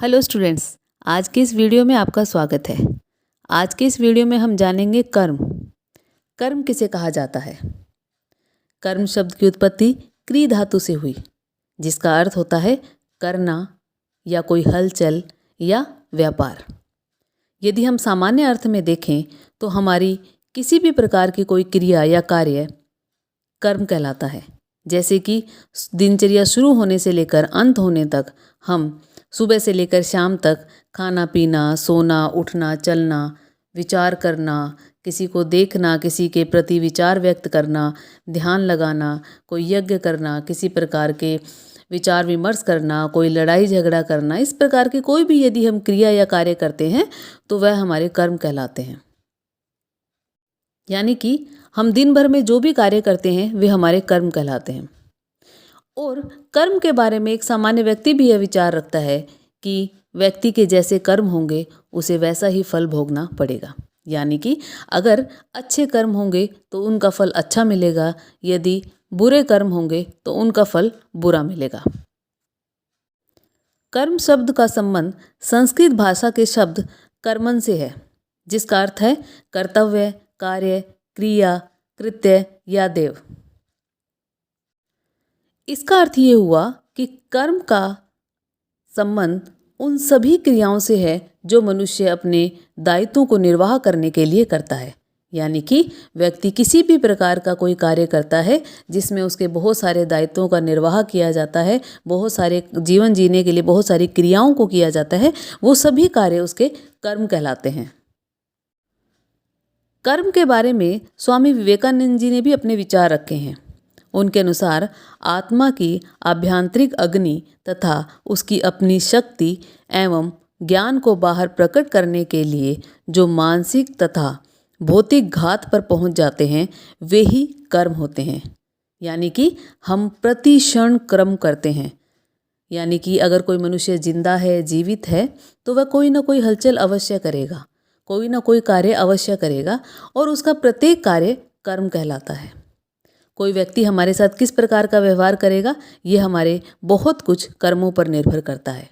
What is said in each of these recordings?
Hello students, आज के इस वीडियो में आपका स्वागत है। आज के इस वीडियो में हम जानेंगे कर्म। कर्म किसे कहा जाता है। कर्म शब्द की उत्पत्ति क्री धातु से हुई, जिसका अर्थ होता है करना या कोई हलचल या व्यापार। यदि हम सामान्य अर्थ में देखें तो हमारी किसी भी प्रकार की कोई क्रिया या कार्य कर्म कहलाता है। जैसे कि दिनचर्या शुरू होने से लेकर अंत होने तक हम सुबह से लेकर शाम तक खाना पीना, सोना, उठना, चलना, विचार करना, किसी को देखना, किसी के प्रति विचार व्यक्त करना, ध्यान लगाना, कोई यज्ञ करना, किसी प्रकार के विचार विमर्श करना, कोई लड़ाई झगड़ा करना, इस प्रकार के कोई भी यदि हम क्रिया या कार्य करते हैं तो वह हमारे कर्म कहलाते हैं। यानी कि हम दिन भर में जो भी कार्य करते हैं वे हमारे कर्म कहलाते हैं। और कर्म के बारे में एक सामान्य व्यक्ति भी यह विचार रखता है कि व्यक्ति के जैसे कर्म होंगे उसे वैसा ही फल भोगना पड़ेगा। यानी कि अगर अच्छे कर्म होंगे तो उनका फल अच्छा मिलेगा, यदि बुरे कर्म होंगे तो उनका फल बुरा मिलेगा। कर्म शब्द का संबंध संस्कृत भाषा के शब्द कर्मन से है, जिसका अर्थ है कर्तव्य, कार्य, क्रिया, कृत्य या देव। इसका अर्थ ये हुआ कि कर्म का संबंध उन सभी क्रियाओं से है जो मनुष्य अपने दायित्वों को निर्वाह करने के लिए करता है। यानी कि व्यक्ति किसी भी प्रकार का कोई कार्य करता है जिसमें उसके बहुत सारे दायित्वों का निर्वाह किया जाता है, बहुत सारे जीवन जीने के लिए बहुत सारी क्रियाओं को किया जाता है, वो सभी कार्य उसके कर्म कहलाते हैं। कर्म के बारे में स्वामी विवेकानंद जी ने भी अपने विचार रखे हैं। उनके अनुसार आत्मा की आभ्यंतरिक अग्नि तथा उसकी अपनी शक्ति एवं ज्ञान को बाहर प्रकट करने के लिए जो मानसिक तथा भौतिक घात पर पहुंच जाते हैं वे ही कर्म होते हैं। यानी कि हम प्रति क्षण कर्म करते हैं। यानी कि अगर कोई मनुष्य जिंदा है, जीवित है, तो वह कोई ना कोई हलचल अवश्य करेगा, कोई ना कोई कार्य अवश्य करेगा और उसका प्रत्येक कार्य कर्म कहलाता है। कोई व्यक्ति हमारे साथ किस प्रकार का व्यवहार करेगा ये हमारे बहुत कुछ कर्मों पर निर्भर करता है।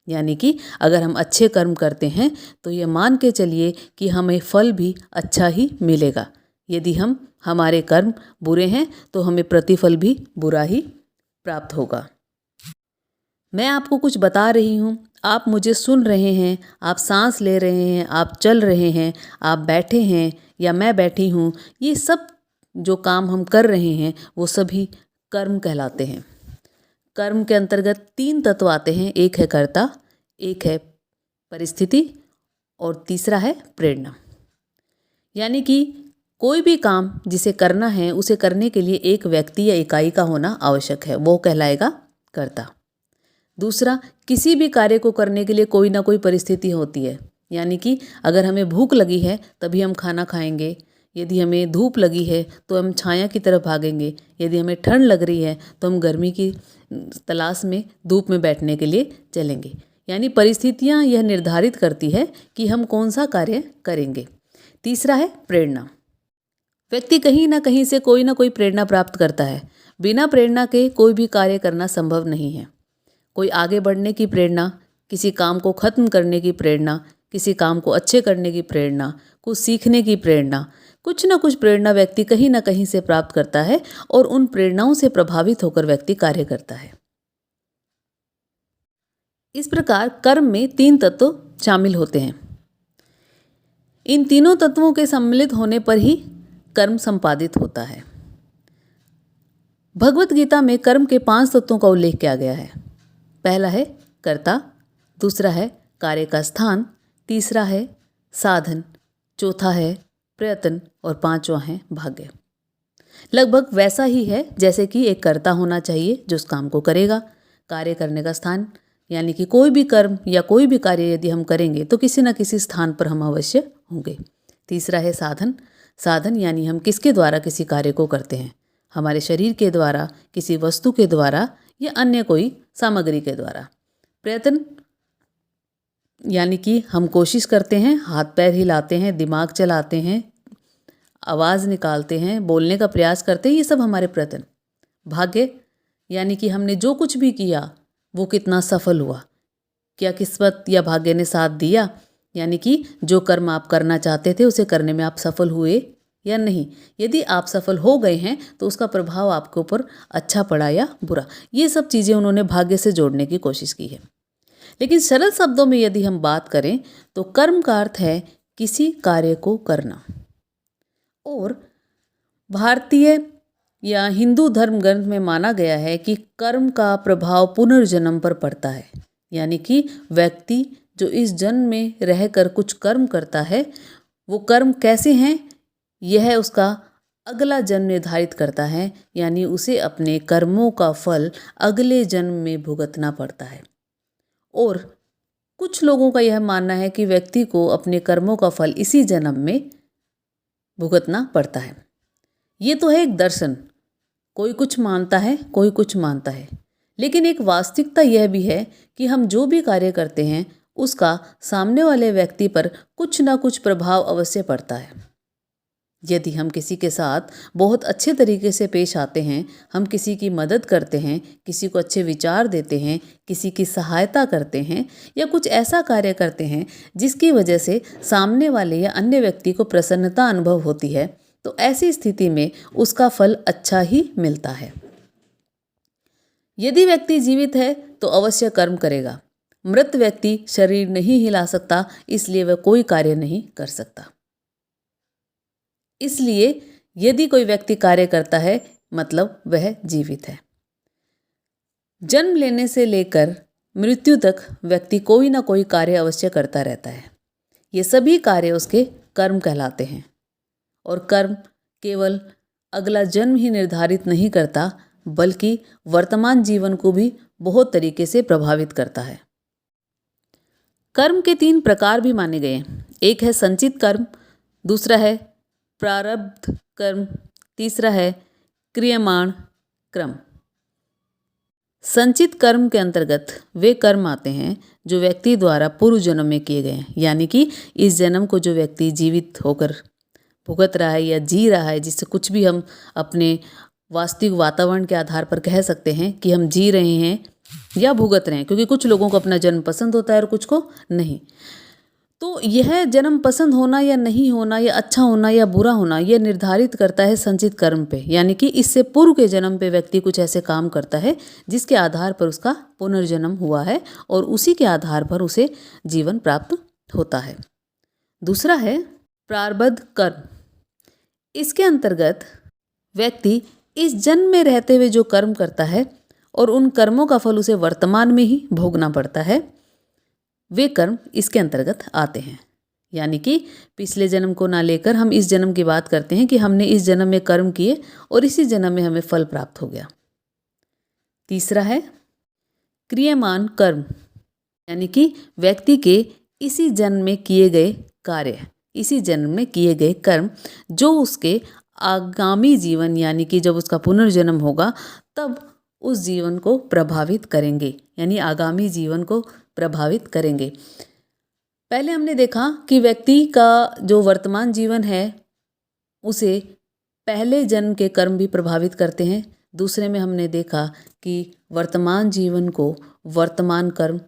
यानी कि अगर हम अच्छे कर्म करते हैं तो ये मान के चलिए कि हमें फल भी अच्छा ही मिलेगा। यदि हमारे कर्म बुरे हैं तो हमें प्रतिफल भी बुरा ही प्राप्त होगा। मैं आपको कुछ बता रही हूँ, आप मुझे सुन रहे हैं, आप सांस ले रहे हैं, आप चल रहे हैं, आप बैठे हैं या मैं बैठी हूँ, ये सब जो काम हम कर रहे हैं वो सभी कर्म कहलाते हैं। कर्म के अंतर्गत 3 तत्व आते हैं, एक है कर्ता, एक है परिस्थिति और तीसरा है प्रेरणा। यानी कि कोई भी काम जिसे करना है उसे करने के लिए एक व्यक्ति या इकाई का होना आवश्यक है, वो कहलाएगा कर्ता। दूसरा, किसी भी कार्य को करने के लिए कोई ना कोई परिस्थिति होती है। यानी कि अगर हमें भूख लगी है तभी हम खाना खाएंगे, यदि हमें धूप लगी है तो हम छाया की तरफ भागेंगे, यदि हमें ठंड लग रही है तो हम गर्मी की तलाश में धूप में बैठने के लिए चलेंगे। यानी परिस्थितियां यह निर्धारित करती है कि हम कौन सा कार्य करेंगे। तीसरा है प्रेरणा। व्यक्ति कहीं ना कहीं से कोई ना कोई प्रेरणा प्राप्त करता है। बिना प्रेरणा के कोई भी कार्य करना संभव नहीं है। कोई आगे बढ़ने की प्रेरणा, किसी काम को खत्म करने की प्रेरणा, किसी काम को अच्छे करने की प्रेरणा, कुछ सीखने की प्रेरणा, कुछ ना कुछ प्रेरणा व्यक्ति कहीं ना कहीं से प्राप्त करता है और उन प्रेरणाओं से प्रभावित होकर व्यक्ति कार्य करता है। इस प्रकार कर्म में 3 तत्व शामिल होते हैं। इन तीनों तत्वों के सम्मिलित होने पर ही कर्म संपादित होता है। भगवत गीता में कर्म के 5 तत्वों का उल्लेख किया गया है। पहला है कर्ता, दूसरा है कार्य का स्थान, तीसरा है साधन, चौथा है प्रयत्न और 5वां है भाग्य। लगभग वैसा ही है जैसे कि एक कर्ता होना चाहिए जो उस काम को करेगा। कार्य करने का स्थान, यानी कि कोई भी कर्म या कोई भी कार्य यदि हम करेंगे तो किसी न किसी स्थान पर हम अवश्य होंगे। तीसरा है साधन। साधन यानी हम किसके द्वारा किसी कार्य को करते हैं, हमारे शरीर के द्वारा, किसी वस्तु के द्वारा या अन्य कोई सामग्री के द्वारा। प्रयत्न यानी कि हम कोशिश करते हैं, हाथ पैर हिलाते हैं, दिमाग चलाते हैं, आवाज़ निकालते हैं, बोलने का प्रयास करते हैं, ये सब हमारे प्रयत्न। भाग्य यानी कि हमने जो कुछ भी किया वो कितना सफल हुआ, क्या किस्मत या भाग्य ने साथ दिया, यानी कि जो कर्म आप करना चाहते थे उसे करने में आप सफल हुए या नहीं। यदि आप सफल हो गए हैं तो उसका प्रभाव आपके ऊपर अच्छा पड़ा या बुरा। ये सब चीज़ें उन्होंने भाग्य से जोड़ने की कोशिश की है। लेकिन सरल शब्दों में यदि हम बात करें तो कर्म का अर्थ है किसी कार्य को करना। और भारतीय या हिंदू धर्म ग्रंथ में माना गया है कि कर्म का प्रभाव पुनर्जन्म पर पड़ता है, यानी कि व्यक्ति जो इस जन्म में रहकर कुछ कर्म करता है, वो कर्म कैसे हैं यह उसका अगला जन्म निर्धारित करता है, यानी उसे अपने कर्मों का फल अगले जन्म में भुगतना पड़ता है। और कुछ लोगों का यह मानना है कि व्यक्ति को अपने कर्मों का फल इसी जन्म में भुगतना पड़ता है। ये तो है एक दर्शन, कोई कुछ मानता है कोई कुछ मानता है, लेकिन एक वास्तविकता यह भी है कि हम जो भी कार्य करते हैं उसका सामने वाले व्यक्ति पर कुछ ना कुछ प्रभाव अवश्य पड़ता है। यदि हम किसी के साथ बहुत अच्छे तरीके से पेश आते हैं, हम किसी की मदद करते हैं, किसी को अच्छे विचार देते हैं, किसी की सहायता करते हैं या कुछ ऐसा कार्य करते हैं जिसकी वजह से सामने वाले या अन्य व्यक्ति को प्रसन्नता अनुभव होती है, तो ऐसी स्थिति में उसका फल अच्छा ही मिलता है। यदि व्यक्ति जीवित है तो अवश्य कर्म करेगा। मृत व्यक्ति शरीर नहीं हिला सकता, इसलिए वह कोई कार्य नहीं कर सकता। इसलिए यदि कोई व्यक्ति कार्य करता है मतलब वह जीवित है। जन्म लेने से लेकर मृत्यु तक व्यक्ति कोई ना कोई कार्य अवश्य करता रहता है। ये सभी कार्य उसके कर्म कहलाते हैं। और कर्म केवल अगला जन्म ही निर्धारित नहीं करता, बल्कि वर्तमान जीवन को भी बहुत तरीके से प्रभावित करता है। कर्म के 3 प्रकार भी माने गए हैं। एक है संचित कर्म, दूसरा है प्रारब्ध कर्म, तीसरा है क्रियमाण कर्म। संचित कर्म के अंतर्गत वे कर्म आते हैं जो व्यक्ति द्वारा पूर्व जन्म में किए गए हैं, यानी कि इस जन्म को जो व्यक्ति जीवित होकर भुगत रहा है या जी रहा है, जिससे कुछ भी हम अपने वास्तविक वातावरण के आधार पर कह सकते हैं कि हम जी रहे हैं या भुगत रहे हैं, क्योंकि कुछ लोगों को अपना जन्म पसंद होता है और कुछ को नहीं। तो यह जन्म पसंद होना या नहीं होना या अच्छा होना या बुरा होना यह निर्धारित करता है संचित कर्म पे, यानी कि इससे पूर्व के जन्म पे व्यक्ति कुछ ऐसे काम करता है जिसके आधार पर उसका पुनर्जन्म हुआ है और उसी के आधार पर उसे जीवन प्राप्त होता है। दूसरा है प्रारब्ध कर्म। इसके अंतर्गत व्यक्ति इस जन्म में रहते हुए जो कर्म करता है और उन कर्मों का फल उसे वर्तमान में ही भोगना पड़ता है, वे कर्म इसके अंतर्गत आते हैं। यानी कि पिछले जन्म को ना लेकर हम इस जन्म की बात करते हैं कि हमने इस जन्म में कर्म किए और इसी जन्म में हमें फल प्राप्त हो गया। तीसरा है क्रियमाण कर्म, यानी कि व्यक्ति के इसी जन्म में किए गए कार्य, इसी जन्म में किए गए कर्म जो उसके आगामी जीवन, यानी कि जब उसका पुनर्जन्म होगा तब उस जीवन को प्रभावित करेंगे, यानी आगामी जीवन को प्रभावित करेंगे। पहले हमने देखा कि व्यक्ति का जो वर्तमान जीवन है उसे पहले जन्म के कर्म भी प्रभावित करते हैं। दूसरे में हमने देखा कि वर्तमान जीवन को वर्तमान कर्म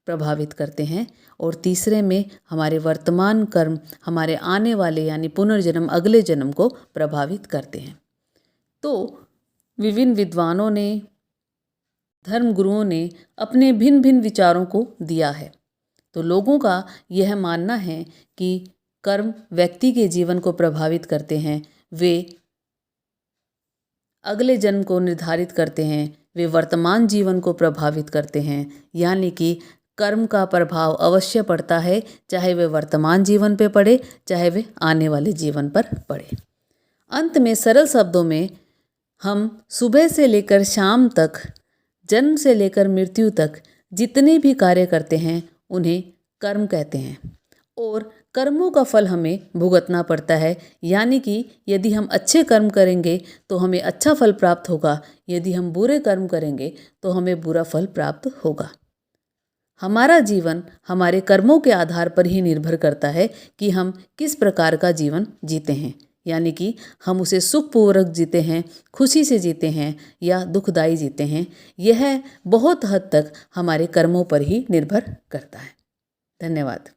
प्रभावित करते हैं और तीसरे में हमारे वर्तमान कर्म हमारे आने वाले यानी पुनर्जन्म अगले जन्म को प्रभावित करते हैं। तो विभिन्न विद्वानों ने, धर्म गुरुओं ने अपने भिन्न भिन्न विचारों को दिया है। तो लोगों का यह मानना है कि कर्म व्यक्ति के जीवन को प्रभावित करते हैं, वे अगले जन्म को निर्धारित करते हैं, वे वर्तमान जीवन को प्रभावित करते हैं, यानी कि कर्म का प्रभाव अवश्य पड़ता है, चाहे वे वर्तमान जीवन पे पड़े चाहे वे आने वाले जीवन पर पड़े। अंत में सरल शब्दों में हम सुबह से लेकर शाम तक, जन्म से लेकर मृत्यु तक जितने भी कार्य करते हैं उन्हें कर्म कहते हैं और कर्मों का फल हमें भुगतना पड़ता है। यानी कि यदि हम अच्छे कर्म करेंगे तो हमें अच्छा फल प्राप्त होगा, यदि हम बुरे कर्म करेंगे तो हमें बुरा फल प्राप्त होगा। हमारा जीवन हमारे कर्मों के आधार पर ही निर्भर करता है कि हम किस प्रकार का जीवन जीते हैं, यानी कि हम उसे सुखपूर्वक जीते हैं, खुशी से जीते हैं या दुखदाई जीते हैं, यह बहुत हद तक हमारे कर्मों पर ही निर्भर करता है। धन्यवाद।